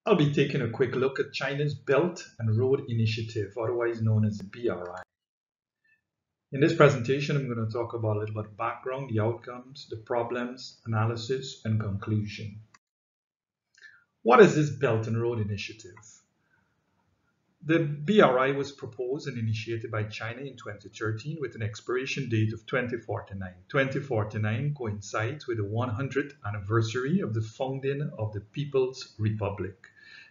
I'll be taking a quick look at China's Belt and Road Initiative, otherwise known as the BRI. In this presentation, I'm going to talk about a little bit of background, the outcomes, the problems, analysis, and conclusion. What is this Belt and Road Initiative? The BRI was proposed and initiated by China in 2013 with an expiration date of 2049. 2049 coincides with the 100th anniversary of the founding of the People's Republic.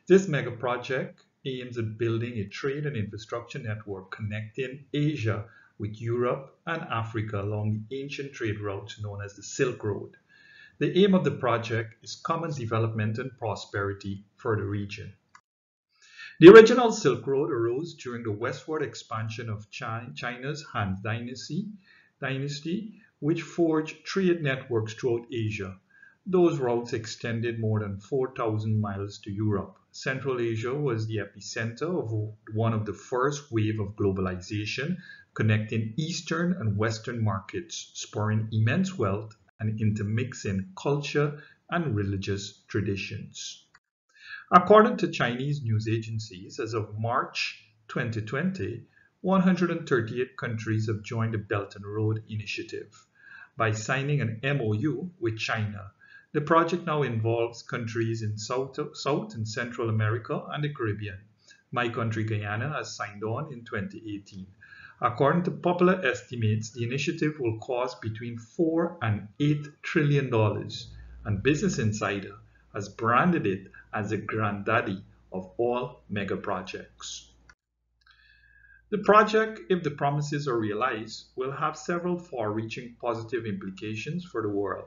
This mega project aims at building a trade and infrastructure network connecting Asia with Europe and Africa along the ancient trade routes known as the Silk Road. The aim of the project is common development and prosperity for the region. The original Silk Road arose during the westward expansion of China's Han Dynasty, which forged trade networks throughout Asia. Those routes extended more than 4,000 miles to Europe. Central Asia was the epicenter of one of the first wave of globalization, connecting Eastern and Western markets, spurring immense wealth and intermixing culture and religious traditions. According to Chinese news agencies, as of March 2020, 138 countries have joined the Belt and Road Initiative by signing an MOU with China. The project now involves countries in South and Central America and the Caribbean. My country, Guyana, has signed on in 2018. According to popular estimates, the initiative will cost between $4 and $8 trillion, and Business Insider has branded it as the granddaddy of all mega projects. The project, if the promises are realized, will have several far-reaching positive implications for the world.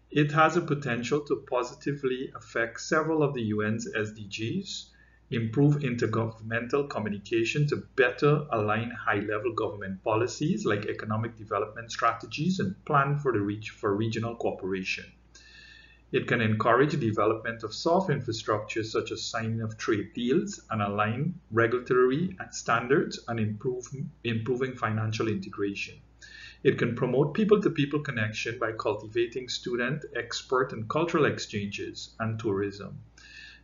It has a potential to positively affect several of the UN's SDGs, improve intergovernmental communication to better align high-level government policies like economic development strategies and plan for regional cooperation. It can encourage the development of soft infrastructure such as signing of trade deals and align regulatory standards and improving financial integration. It can promote people-to-people connection by cultivating student, expert, and cultural exchanges and tourism.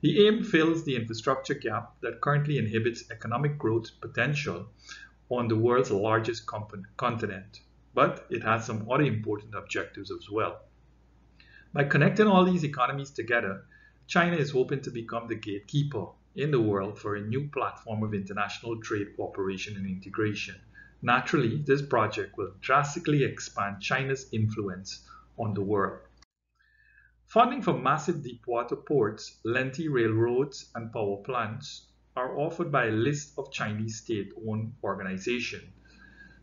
The aim fills the infrastructure gap that currently inhibits economic growth potential on the world's largest continent, but it has some other important objectives as well. By connecting all these economies together, China is hoping to become the gatekeeper in the world for a new platform of international trade cooperation and integration. Naturally, this project will drastically expand China's influence on the world. Funding for massive deepwater ports, lengthy railroads, and power plants are offered by a list of Chinese state-owned organizations.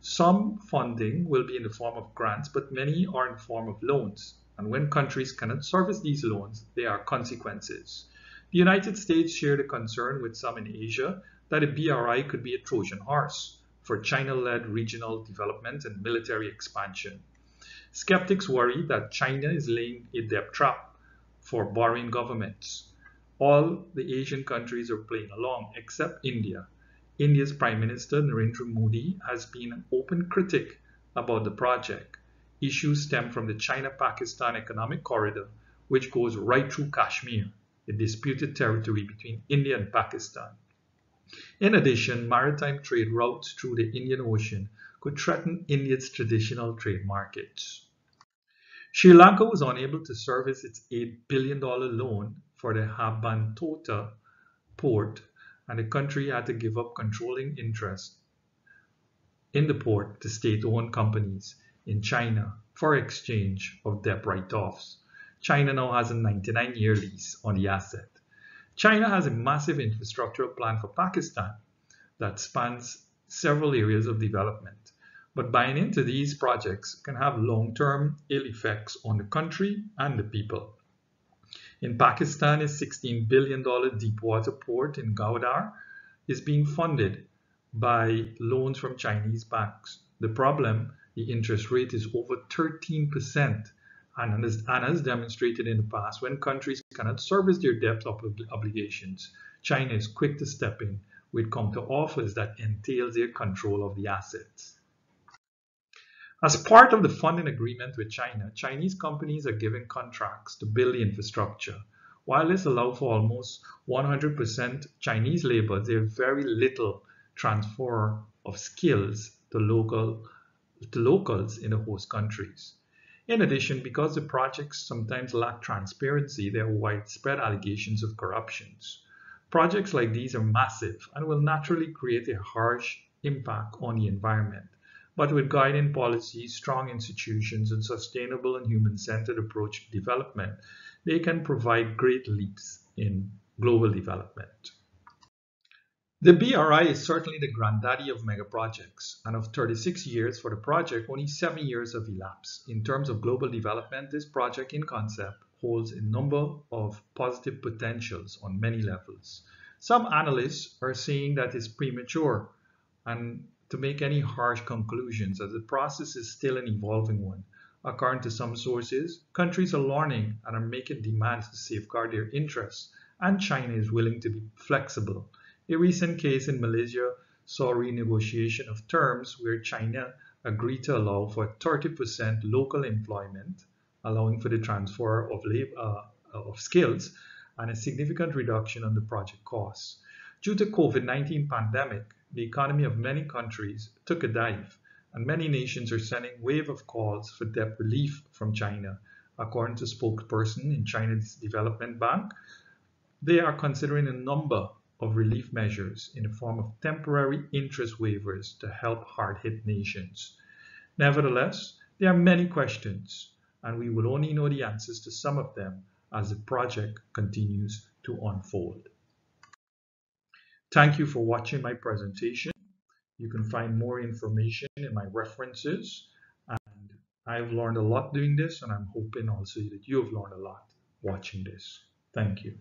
Some funding will be in the form of grants, but many are in the form of loans. And when countries cannot service these loans, there are consequences. The United States shared a concern with some in Asia that a BRI could be a Trojan horse for China-led regional development and military expansion. Skeptics worry that China is laying a debt trap for borrowing governments. All the Asian countries are playing along except India. India's Prime Minister Narendra Modi has been an open critic about the project. Issues stem from the China-Pakistan economic corridor, which goes right through Kashmir, a disputed territory between India and Pakistan. In addition, maritime trade routes through the Indian Ocean could threaten India's traditional trade markets. Sri Lanka was unable to service its $8 billion loan for the Hambantota port, and the country had to give up controlling interest in the port to state-owned companies in China for exchange of debt write-offs. China now has a 99-year lease on the asset. China has a massive infrastructural plan for Pakistan that spans several areas of development, but buying into these projects can have long-term ill effects on the country and the people. In Pakistan, a $16 billion deepwater port in Gwadar is being funded by loans from Chinese banks. The problem, the interest rate is over 13%, and as demonstrated in the past, when countries cannot service their debt obligations, China is quick to step in with counter-offers that entails their control of the assets. As part of the funding agreement with China, Chinese companies are given contracts to build the infrastructure, While this allows for almost 100% Chinese labor, there's very little transfer of skills to locals in the host countries. In addition, because the projects sometimes lack transparency, there are widespread allegations of corruptions. Projects like these are massive and will naturally create a harsh impact on the environment. But with guiding policies, strong institutions, and sustainable and human-centered approach to development, they can provide great leaps in global development. The BRI is certainly the granddaddy of mega projects, and of 36 years for the project, only 7 years have elapsed. In terms of global development, this project in concept holds a number of positive potentials on many levels. Some analysts are saying that it's premature and to make any harsh conclusions as the process is still an evolving one. According to some sources, countries are learning and are making demands to safeguard their interests, and China is willing to be flexible. A recent case in Malaysia saw renegotiation of terms where China agreed to allow for 30% local employment, allowing for the transfer of, of skills and a significant reduction on the project costs. Due to COVID-19 pandemic, the economy of many countries took a dive, and many nations are sending wave of calls for debt relief from China. According to a spokesperson in China's Development Bank, they are considering a number of relief measures in the form of temporary interest waivers to help hard-hit nations. Nevertheless, there are many questions, and we will only know the answers to some of them as the project continues to unfold. Thank you for watching my presentation. You can find more information in my references, and I've learned a lot doing this, and I'm hoping also that you have learned a lot watching this. Thank you.